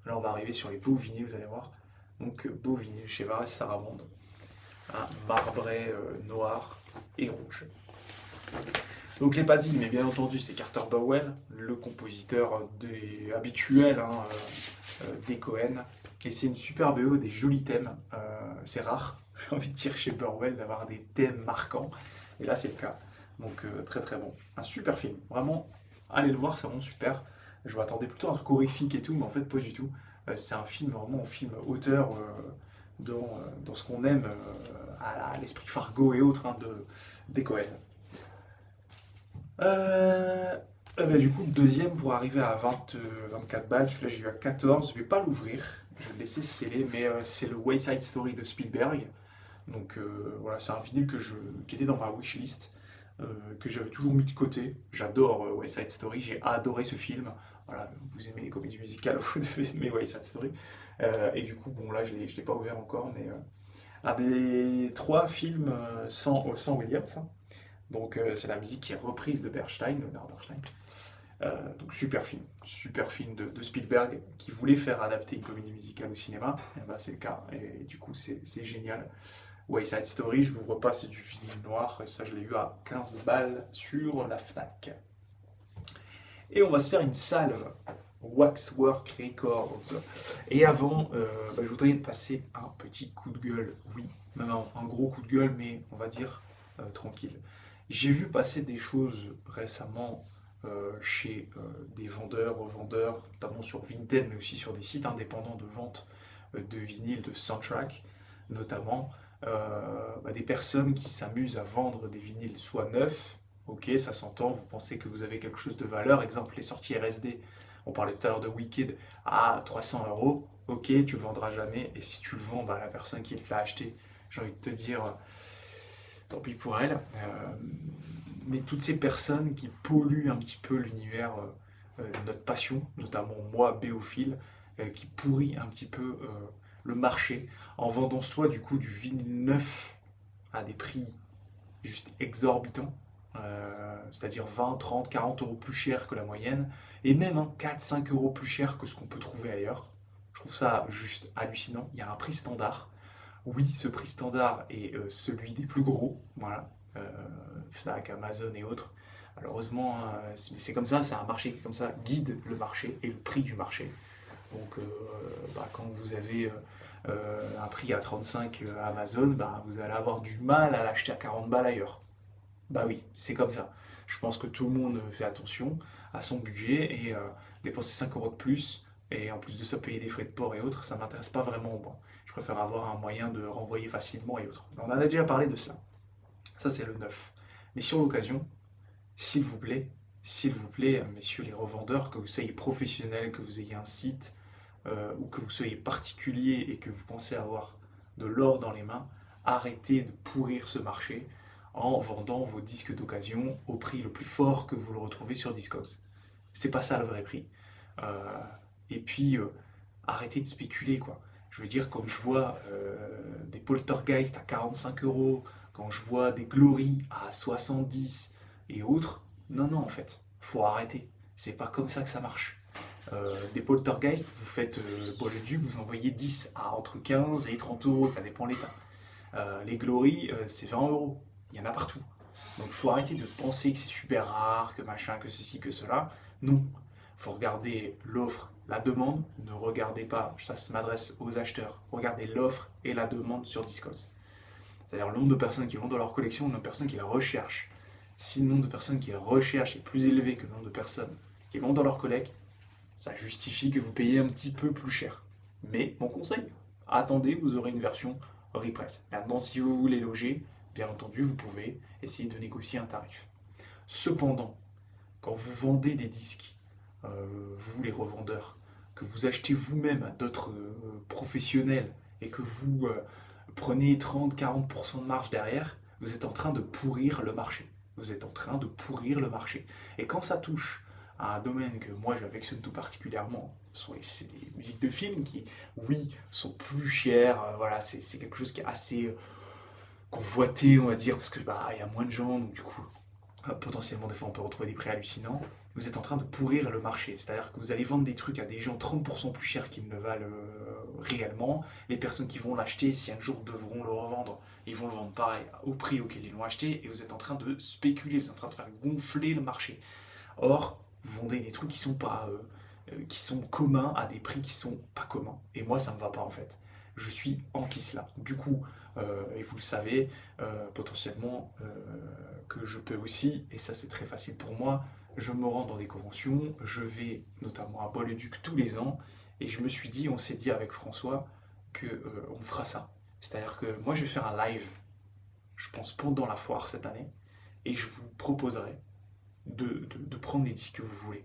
Là on va arriver sur les beaux vinyles, vous allez voir. Donc beau vinyle chez Vares Sarabande. Un marbré noir et rouge. Donc je l'ai pas dit, mais bien entendu c'est Carter Burwell, le compositeur habituel des Cohen. Et c'est une super BO, des jolis thèmes. C'est rare, j'ai envie de dire chez Burwell d'avoir des thèmes marquants. Et là c'est le cas. Donc très très bon. Un super film. Vraiment, allez le voir, c'est vraiment super. Je m'attendais plutôt à un truc horrifique et tout, mais en fait pas du tout. C'est un film vraiment un film auteur dans ce qu'on aime à l'esprit Fargo et autres des Cohen. Bah, du coup, le deuxième pour arriver à 24 balles, celui-là j'ai eu à 14, je vais pas l'ouvrir, je vais le laisser sceller, mais c'est le West Side Story de Spielberg. Donc voilà, c'est un vinyle qui était dans ma wishlist, que j'avais toujours mis de côté. J'adore West Side Story, j'ai adoré ce film. Voilà, vous aimez les comédies musicales, vous devez aimer West Side Story. Et du coup, bon là je l'ai pas ouvert encore, mais un des trois films sans Williams, hein. Donc c'est la musique qui est reprise de Bernstein, Leonard Bernstein. Super film de Spielberg qui voulait faire adapter une comédie musicale au cinéma. Et ben, c'est le cas, et du coup c'est génial. West Side Story, je l'ouvre pas, c'est du vinyle noir, et ça je l'ai eu à 15 balles sur la Fnac. Et on va se faire une salve Waxwork Records. Et avant, je voudrais passer un petit coup de gueule, oui, même un gros coup de gueule, mais on va dire tranquille. J'ai vu passer des choses récemment chez des vendeurs, revendeurs, notamment sur Vinted, mais aussi sur des sites indépendants de vente de vinyle, de soundtrack, notamment des personnes qui s'amusent à vendre des vinyles soit neufs, ok, ça s'entend, vous pensez que vous avez quelque chose de valeur, exemple les sorties RSD, on parlait tout à l'heure de Wicked, à 300 euros, ok, tu le vendras jamais, et si tu le vends, la personne qui te l'a acheté, j'ai envie de te dire, tant pis pour elle. Mais toutes ces personnes qui polluent un petit peu l'univers de notre passion, notamment moi, béophile, qui pourrit un petit peu le marché en vendant soit du coup du vinyle neuf à des prix juste exorbitants, c'est-à-dire 20, 30, 40 euros plus cher que la moyenne, et même 4, 5 euros plus cher que ce qu'on peut trouver ailleurs. Je trouve ça juste hallucinant. Il y a un prix standard. Oui, ce prix standard est celui des plus gros, voilà, Fnac, Amazon et autres. Malheureusement, c'est comme ça, c'est un marché qui, comme ça, guide le marché et le prix du marché. Donc, quand vous avez un prix à 35 à Amazon, vous allez avoir du mal à l'acheter à 40 balles ailleurs. Bah oui, c'est comme ça. Je pense que tout le monde fait attention à son budget et dépenser 5 euros de plus et en plus de ça payer des frais de port et autres, ça ne m'intéresse pas vraiment moi. Je préfère avoir un moyen de renvoyer facilement et autres. On en a déjà parlé de cela. Ça c'est le neuf. Mais sur l'occasion, s'il vous plaît, s'il vous plaît, messieurs les revendeurs, que vous soyez professionnels, que vous ayez un site, ou que vous soyez particulier et que vous pensez avoir de l'or dans les mains, arrêtez de pourrir ce marché en vendant vos disques d'occasion au prix le plus fort que vous le retrouvez sur Discogs. C'est pas ça le vrai prix. Euh, et puis, arrêtez de spéculer, quoi. Je veux dire, quand je vois des Poltergeist à 45 €, quand je vois des Glory à 70 et autres, non, non, en fait, faut arrêter. C'est pas comme ça que ça marche. Des Poltergeist, vous faites le duc, vous envoyez 10 à entre 15 et 30 €, ça dépend l'état. Les Glory, c'est 20 €. Il y en a partout. Donc il faut arrêter de penser que c'est super rare, que machin, que ceci, que cela. Non. Il faut regarder l'offre, la demande. Ne regardez pas, ça m'adresse aux acheteurs. Regardez l'offre et la demande sur Discogs. C'est-à-dire le nombre de personnes qui vont dans leur collection, le nombre de personnes qui la recherchent. Si le nombre de personnes qui la recherchent est plus élevé que le nombre de personnes qui vont dans leur collecte, ça justifie que vous payez un petit peu plus cher. Mais mon conseil, attendez, vous aurez une version repress. Maintenant, si vous voulez loger, bien entendu, vous pouvez essayer de négocier un tarif. Cependant, quand vous vendez des disques, vous les revendeurs, que vous achetez vous-même à d'autres professionnels et que vous prenez 30-40% de marge derrière, vous êtes en train de pourrir le marché. Vous êtes en train de pourrir le marché. Et quand ça touche à un domaine que moi j'affectionne tout particulièrement, sont les musiques de films qui, oui, sont plus chères. Voilà, c'est quelque chose qui est assez convoité, on va dire, parce que bah il y a moins de gens, donc du coup, potentiellement des fois on peut retrouver des prix hallucinants. Vous êtes en train de pourrir le marché, c'est-à-dire que vous allez vendre des trucs à des gens 30% plus chers qu'ils ne valent réellement. Les personnes qui vont l'acheter, si un jour devront le revendre, ils vont le vendre pareil au prix auquel ils l'ont acheté, et vous êtes en train de spéculer, vous êtes en train de faire gonfler le marché. Or, vous vendez des trucs qui sont pas qui sont communs à des prix qui sont pas communs. Et moi, ça me va pas en fait. Je suis anti cela. Du coup, et vous le savez, potentiellement que je peux aussi, et ça c'est très facile pour moi, je me rends dans des conventions, je vais notamment à Bar-le-Duc tous les ans, et je me suis dit, on s'est dit avec François que on fera ça. C'est-à-dire que moi je vais faire un live, je pense pendant la foire cette année, et je vous proposerai de prendre les disques que vous voulez,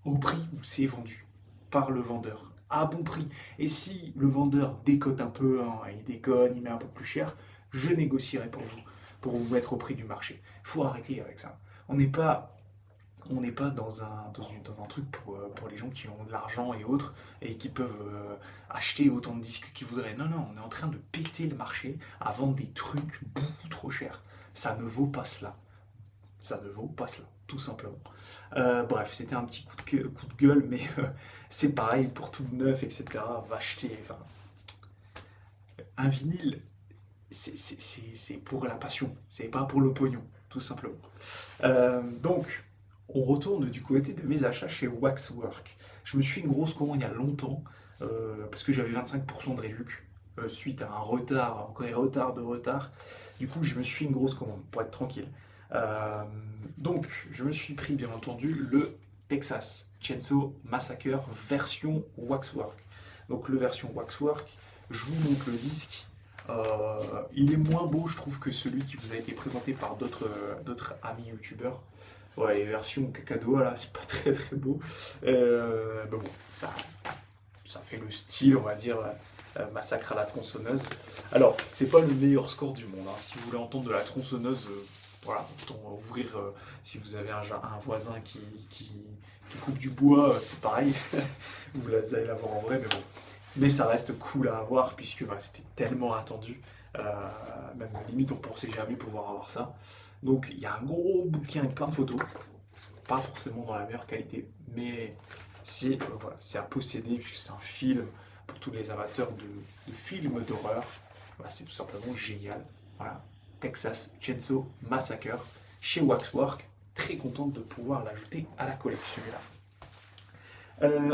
au prix où c'est vendu, par le vendeur, à bon prix. Et si le vendeur décote un peu, hein, il déconne, il met un peu plus cher, je négocierai pour vous mettre au prix du marché. Il faut arrêter avec ça. On n'est pas, on n'est pas dans un truc pour les gens qui ont de l'argent et autres, et qui peuvent acheter autant de disques qu'ils voudraient. Non, non, on est en train de péter le marché à vendre des trucs beaucoup trop chers. Ça ne vaut pas cela. Ça ne vaut pas cela, tout simplement. Bref, c'était un petit coup de gueule, mais c'est pareil pour tout neuf, etc. Va acheter. Enfin, un vinyle, c'est pour la passion, c'est pas pour le pognon, tout simplement. Donc, on retourne du côté de mes achats chez Waxwork. Je me suis fait une grosse commande il y a longtemps, parce que j'avais 25% de réduc, suite à un retard, encore un retard de retard. Du coup, je me suis fait une grosse commande pour être tranquille. Euh, donc, je me suis pris, bien entendu, le Texas Chainsaw Massacre version Waxwork. Donc, le version Waxwork, je vous montre le disque. Il est moins beau, je trouve, que celui qui vous a été présenté par d'autres amis youtubeurs. Ouais, version cacado, là, c'est pas très très beau. Mais bon, ça fait le style, on va dire, massacre à la tronçonneuse. Alors, c'est pas le meilleur score du monde, hein. Si vous voulez entendre de la tronçonneuse, voilà, autant ouvrir, si vous avez un voisin qui coupe du bois, c'est pareil. Vous allez l'avoir en vrai, mais bon. Mais ça reste cool à avoir, puisque bah, c'était tellement attendu. Euh, Même limite, on pensait jamais pouvoir avoir ça. Donc, il y a un gros bouquin avec plein de photos. Pas forcément dans la meilleure qualité, mais voilà, c'est à posséder, puisque c'est un film pour tous les amateurs de films d'horreur. Voilà, c'est tout simplement génial. Voilà. Texas Chainsaw Massacre chez Waxwork. Très contente de pouvoir l'ajouter à la collection.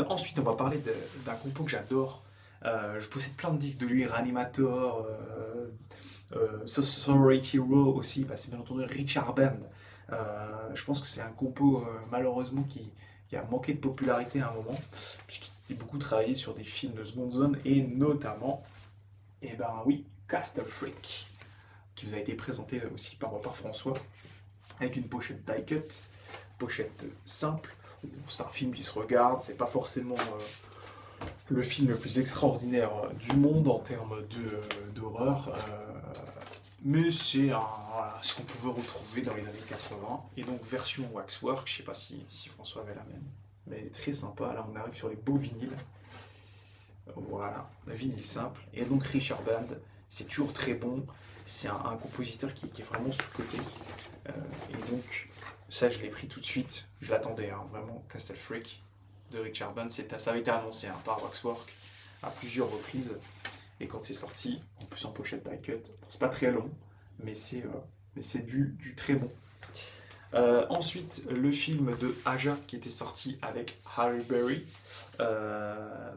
Ensuite, on va parler d'un compo que j'adore. Je possède plein de disques de lui, Reanimator, Sorority Row aussi, bah, c'est bien entendu Richard Band. Je pense que c'est un compo malheureusement qui a manqué de popularité à un moment, puisqu'il a beaucoup travaillé sur des films de seconde zone, et notamment, eh ben oui, Castle Freak, qui vous a été présenté aussi par François, avec une pochette die cut. Pochette simple. C'est un film qui se regarde, c'est pas forcément le film le plus extraordinaire du monde en termes d'horreur, mais c'est voilà, ce qu'on pouvait retrouver dans les années 80. Et donc version Waxwork, je sais pas si François avait la même, mais elle est très sympa. Là on arrive sur les beaux vinyles. Voilà, vinyle simple. Et donc Richard Band, c'est toujours très bon. C'est un compositeur qui est vraiment sous-coté. Et donc ça je l'ai pris tout de suite. Je l'attendais, hein, vraiment. Castle Freak de Richard Band, ça avait été annoncé, hein, par Waxwork à plusieurs reprises. Et quand c'est sorti, en plus en pochette die cut, c'est pas très long, mais c'est du très bon. Ensuite, le film de Aja qui était sorti avec Halle Berry,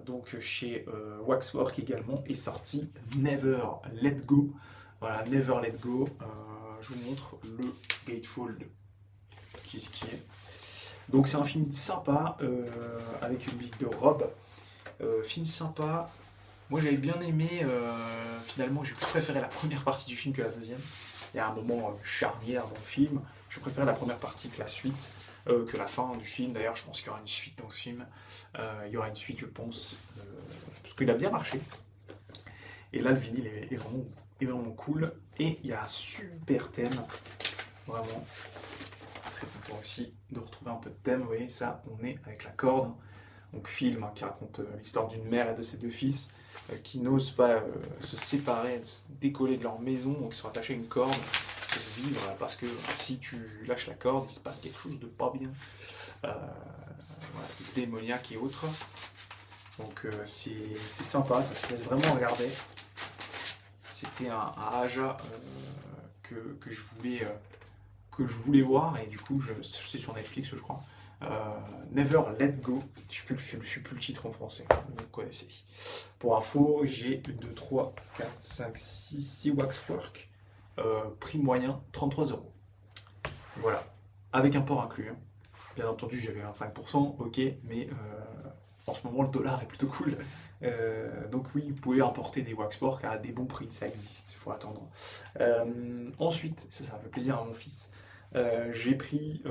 donc chez Waxwork également, est sorti Never Let Go. Voilà, Never Let Go. Je vous montre le gatefold qui est. Donc c'est un film sympa avec une musique de Rob. Film sympa. Moi j'avais bien aimé. Finalement, j'ai préféré la première partie du film que la deuxième. Il y a un moment charnière dans le film. Je préfère la première partie que la suite, que la fin du film. D'ailleurs, je pense qu'il y aura une suite dans ce film. Il y aura une suite, je pense, parce qu'il a bien marché. Et là, le vinyle est vraiment cool. Et il y a un super thème, vraiment. Très content aussi de retrouver un peu de thème. Vous voyez, ça, on est avec la corde. Donc, film qui raconte l'histoire d'une mère et de ses deux fils qui n'osent pas se séparer, se décoller de leur maison, donc ils sont attachés à une corde. Vivre parce que si tu lâches la corde, il se passe quelque chose de pas bien, voilà, démoniaque et autres. Donc c'est sympa, ça se laisse vraiment regarder. C'était un Aja que je voulais voir et du coup c'est sur Netflix je crois. Never Let Go, je suis plus le titre en français, vous connaissez. Pour info, j'ai 2, 3, 4, 5, 6 Waxwork. Prix moyen 33€. Voilà, avec un port inclus. Hein. Bien entendu, j'avais 25%, ok, mais en ce moment le dollar est plutôt cool. Donc oui, vous pouvez importer des Waxwork à des bons prix, ça existe, il faut attendre. Ensuite, ça fait plaisir à mon fils. J'ai pris,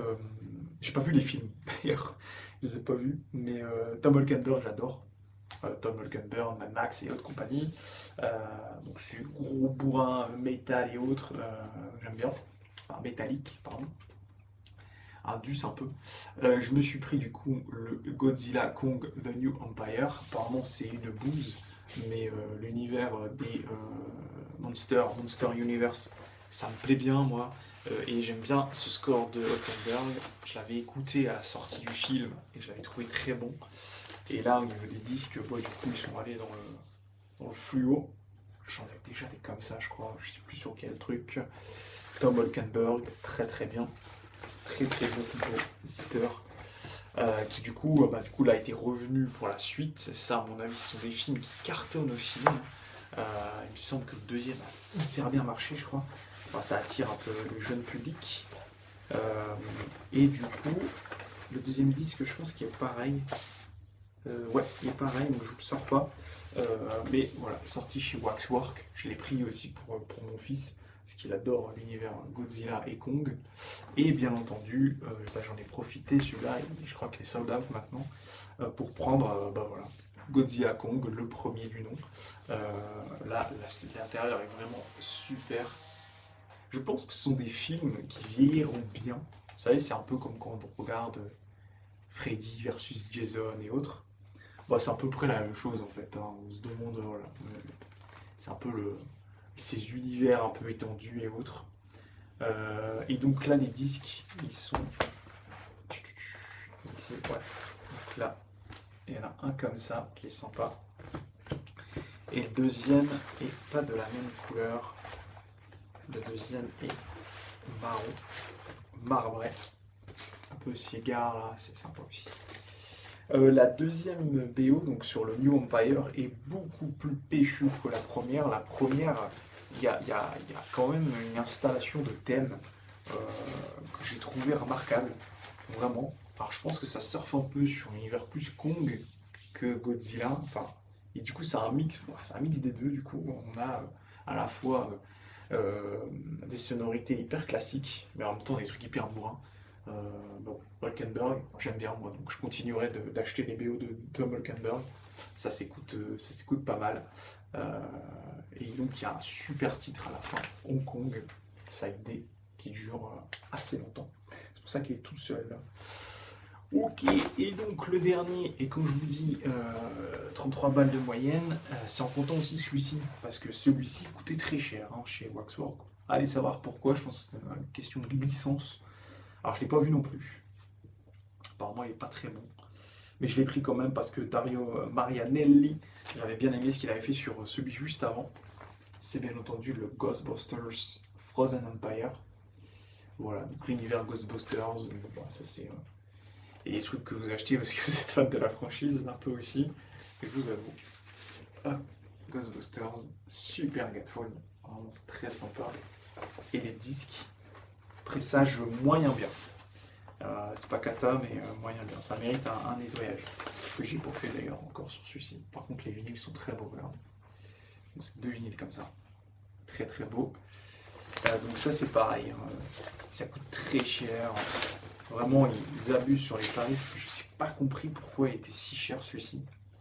j'ai pas vu les films d'ailleurs, je les ai pas vus, mais Tom Holkenberg, j'adore. Tom Holkenberg, Mad Max et autres compagnies. Donc c'est gros bourrin, métal et autres, j'aime bien. Enfin, métallique, pardon. Indus un peu. Je me suis pris du coup le Godzilla Kong The New Empire. Apparemment c'est une bouse, mais l'univers des Monster Universe, ça me plaît bien moi. Et j'aime bien ce score de Holkenberg. Je l'avais écouté à la sortie du film et je l'avais trouvé très bon. Et là, au niveau des disques, du coup, ils sont allés dans le fluo. J'en ai déjà des comme ça, je crois. Je ne sais plus sur quel truc. Tom Holkenberg, très très bien. Très très bon compositeur. Qui du coup, là, a été revenu pour la suite. Ça, à mon avis, ce sont des films qui cartonnent au cinéma. Il me semble que le deuxième a hyper bien marché, je crois. Enfin, ça attire un peu le jeune public. Et du coup, le deuxième disque, je pense qu'il est pareil. Ouais, il est pareil, donc je ne le sors pas. Mais voilà, sorti chez Waxwork. Je l'ai pris aussi pour mon fils, parce qu'il adore l'univers Godzilla et Kong. Et bien entendu, j'en ai profité, celui-là, je crois qu'il est sold out maintenant, pour prendre voilà, Godzilla Kong, le premier du nom. Là, l'intérieur est vraiment super. Je pense que ce sont des films qui vieilliront bien. Vous savez, c'est un peu comme quand on regarde Freddy versus Jason et autres. Bah, c'est à peu près la même chose en fait. Hein. On se demande, voilà. C'est un peu ces univers un peu étendus et autres. Et donc là, les disques, ils sont. Ouais. Donc là, il y en a un comme ça qui est sympa. Et le deuxième est pas de la même couleur. Le deuxième est marron, marbré. Un peu cigare là, c'est sympa aussi. La deuxième BO, donc sur le New Empire, est beaucoup plus péchue que la première. La première, il y a quand même une installation de thème que j'ai trouvé remarquable, vraiment. Alors je pense que ça surfe un peu sur l'univers plus Kong que Godzilla. Enfin, et du coup, c'est un mix des deux. Du coup, on a à la fois des sonorités hyper classiques, mais en même temps des trucs hyper bourrins. Bon, Hulkenberg, j'aime bien moi, donc je continuerai d'acheter les BO de Tom Hulkenberg. Ça s'écoute pas mal. Euh, et donc il y a un super titre à la fin, Hong Kong, Side D, qui dure assez longtemps. C'est pour ça qu'il est tout seul là. Ok, et donc le dernier, et comme je vous dis, 33 balles de moyenne, c'est en comptant aussi celui-ci, parce que celui-ci coûtait très cher hein, chez Waxwork. Allez savoir pourquoi, je pense que c'est une question de licence. Alors je ne l'ai pas vu non plus, apparemment il n'est pas très bon, mais je l'ai pris quand même parce que Dario Marianelli, j'avais bien aimé ce qu'il avait fait sur celui juste avant. C'est bien entendu le Ghostbusters Frozen Empire. Voilà, donc l'univers Ghostbusters, bon, ça c'est et les trucs que vous achetez parce que vous êtes fan de la franchise, un peu aussi. Et je vous avoue, hop, Ghostbusters, super Gatfall, vraiment c'est très sympa. Et les disques, pressage moyen bien. C'est pas cata, mais moyen bien. Ça mérite un nettoyage. Que j'ai pas fait d'ailleurs encore sur celui-ci. Par contre, les vinyles sont très beaux, regardez. Donc, c'est deux vinyles comme ça. Très très beau. Donc ça c'est pareil, hein. Ça coûte très cher. Vraiment, ils abusent sur les tarifs. Je n'ai pas compris pourquoi il était si cher celui-ci.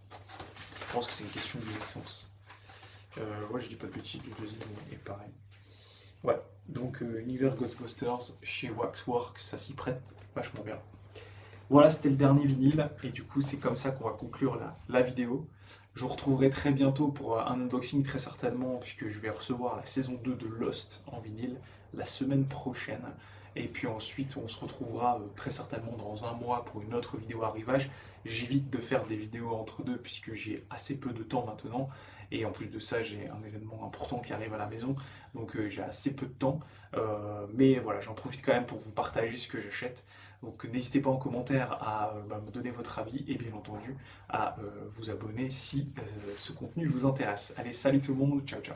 Je pense que c'est une question de licence. Ouais, je dis pas de bêtises, le deuxième est pareil. Ouais, donc Univers Ghostbusters chez Waxwork, ça s'y prête vachement bien. Voilà, c'était le dernier vinyle, et du coup, c'est comme ça qu'on va conclure la vidéo. Je vous retrouverai très bientôt pour un unboxing, très certainement, puisque je vais recevoir la saison 2 de Lost en vinyle la semaine prochaine. Et puis ensuite, on se retrouvera très certainement dans un mois pour une autre vidéo arrivage. J'évite de faire des vidéos entre deux, puisque j'ai assez peu de temps maintenant. Et en plus de ça, j'ai un événement important qui arrive à la maison, donc j'ai assez peu de temps. Mais voilà, j'en profite quand même pour vous partager ce que j'achète. Donc n'hésitez pas en commentaire à me donner votre avis et bien entendu à vous abonner si ce contenu vous intéresse. Allez, salut tout le monde, ciao ciao.